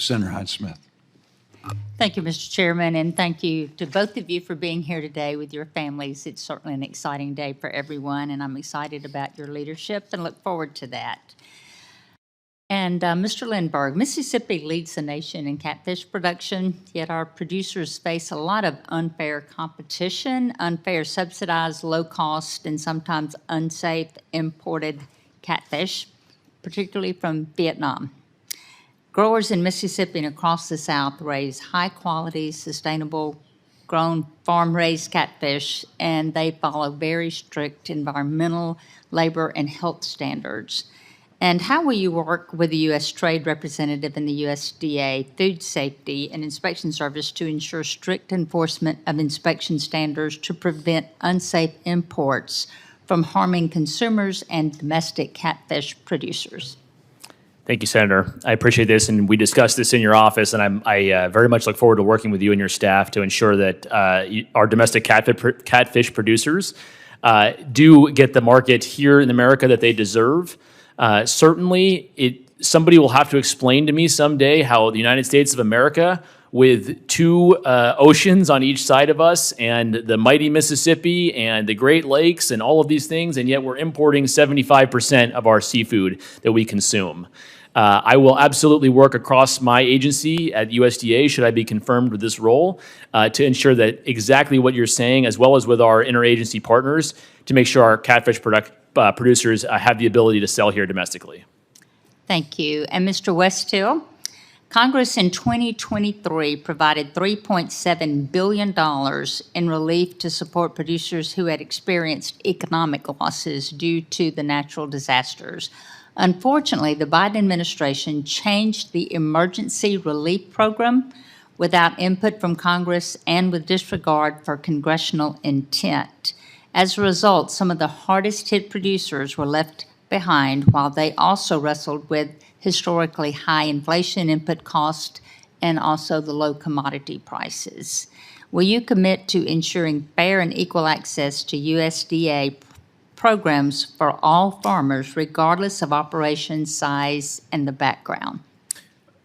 Senator Hyde-Smith. Thank you, Mr. Chairman, and thank you to both of you for being here today with your families. It's certainly an exciting day for everyone, and I'm excited about your leadership and look forward to that. And Mr. Lindberg, Mississippi leads the nation in catfish production, yet our producers face a lot of unfair competition, unfair subsidized, low cost, and sometimes unsafe imported catfish, particularly from Vietnam. Growers in Mississippi and across the South raise high-quality, sustainable, grown farm-raised catfish, and they follow very strict environmental, labor, and health standards. And how will you work with the U.S. Trade Representative and the USDA Food Safety and Inspection Service to ensure strict enforcement of inspection standards to prevent unsafe imports from harming consumers and domestic catfish producers? Thank you, Senator. I appreciate this, and we discussed this in your office, and I very much look forward to working with you and your staff to ensure that our domestic catfish producers do get the market here in America that they deserve. Certainly, somebody will have to explain to me someday how the United States of America, with two oceans on each side of us and the mighty Mississippi and the Great Lakes and all of these things, and yet we're importing 75% of our seafood that we consume. I will absolutely work across my agency at USDA, should I be confirmed with this role, to ensure that exactly what you're saying, as well as with our interagency partners, to make sure our catfish producers have the ability to sell here domestically. Thank you. And Mr. Westhill, Congress in 2023 provided $3.7 billion in relief to support producers who had experienced economic losses due to the natural disasters. Unfortunately, the Biden administration changed the emergency relief program without input from Congress and with disregard for congressional intent. As a result, some of the hardest hit producers were left behind, while they also wrestled with historically high inflation input cost and also the low commodity prices. Will you commit to ensuring fair and equal access to USDA programs for all farmers, regardless of operation size and the background?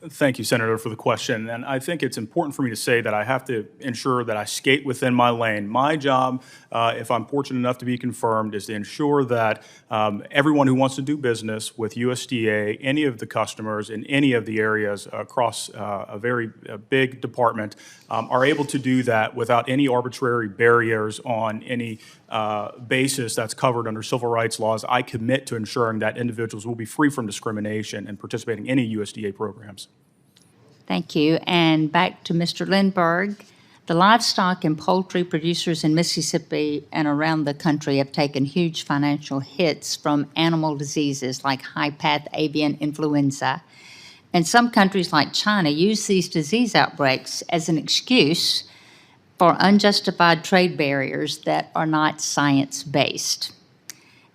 Thank you, Senator, for the question. And I think it's important for me to say that I have to ensure that I skate within my lane. My job, if I'm fortunate enough to be confirmed, is to ensure that everyone who wants to do business with USDA, any of the customers in any of the areas across a very big department, are able to do that without any arbitrary barriers on any basis that's covered under civil rights laws. I commit to ensuring that individuals will be free from discrimination and participating in any USDA programs. Thank you. And back to Mr. Lindberg. The livestock and poultry producers in Mississippi and around the country have taken huge financial hits from animal diseases like high-path avian influenza. And some countries like China use these disease outbreaks as an excuse for unjustified trade barriers that are not science-based.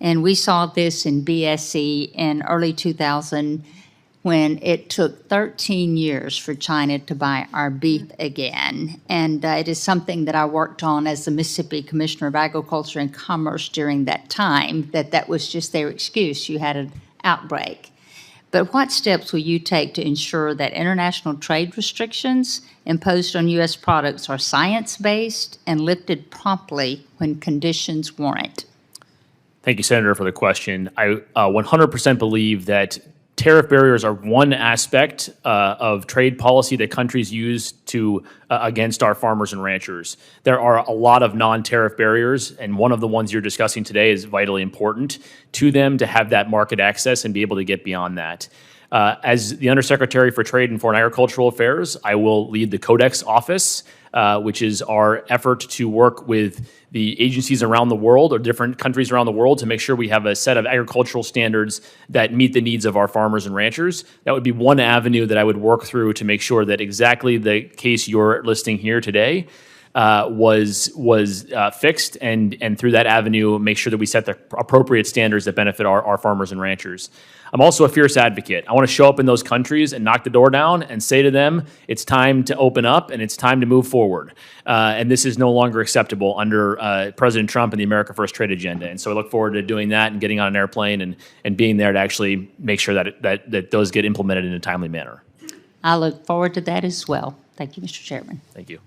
And we saw this in BSE in early 2000 when it took 13 years for China to buy our beef again. And it is something that I worked on as the Mississippi Commissioner of Agriculture and Commerce during that time, that was just their excuse. You had an outbreak. But what steps will you take to ensure that international trade restrictions imposed on U.S. products are science-based and lifted promptly when conditions warrant? Thank you, Senator, for the question. I 100% believe that tariff barriers are one aspect of trade policy that countries use to against our farmers and ranchers. There are a lot of non-tariff barriers, and one of the ones you're discussing today is vitally important to them to have that market access and be able to get beyond that. As the Undersecretary for Trade and Foreign Agricultural Affairs, I will lead the Codex Office, which is our effort to work with the agencies around the world or different countries around the world to make sure we have a set of agricultural standards that meet the needs of our farmers and ranchers. That would be one avenue that I would work through to make sure that exactly the case you're listing here today was fixed, and through that avenue, make sure that we set the appropriate standards that benefit our farmers and ranchers. I'm also a fierce advocate. I want to show up in those countries and knock the door down and say to them, it's time to open up and it's time to move forward. And this is no longer acceptable under President Trump and the America First trade agenda. And so I look forward to doing that and getting on an airplane and being there to actually make sure that those get implemented in a timely manner. I look forward to that as well. Thank you, Mr. Chairman. Thank you.